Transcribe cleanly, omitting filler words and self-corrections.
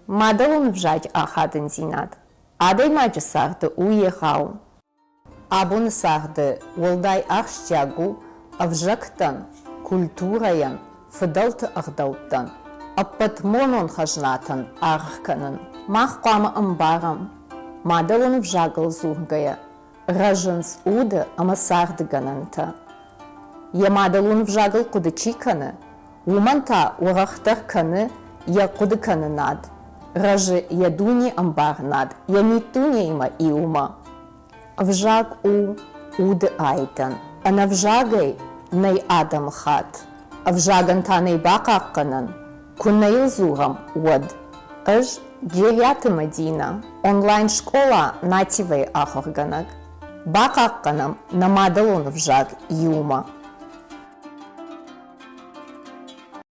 Madalun vjaj ahadın zinad. Aday macı sardı uye hau. Abun sardı olday ahşjagu avjaktan, kulturayan, fıdaltı ardalttan. Appat monon hajnatan arkanın. Mahqama ambaram. Madalun vjagal zurgaya. Rajans uda ama sardı gananta. Ya madalun vjagal kudachikanı. Уманта урахтарканы я кудыканы над. Ражи я дуни амбар над. Я не туня има и ума. Вжаг уды айтан. Ана вжагай най адам хат. Вжаган та най бакакканын. Куннайл зурам уад. Ыж джеряты Мадина. Онлайн школа нативай ахорганак. Бакакканам намадалун вжаг и ума.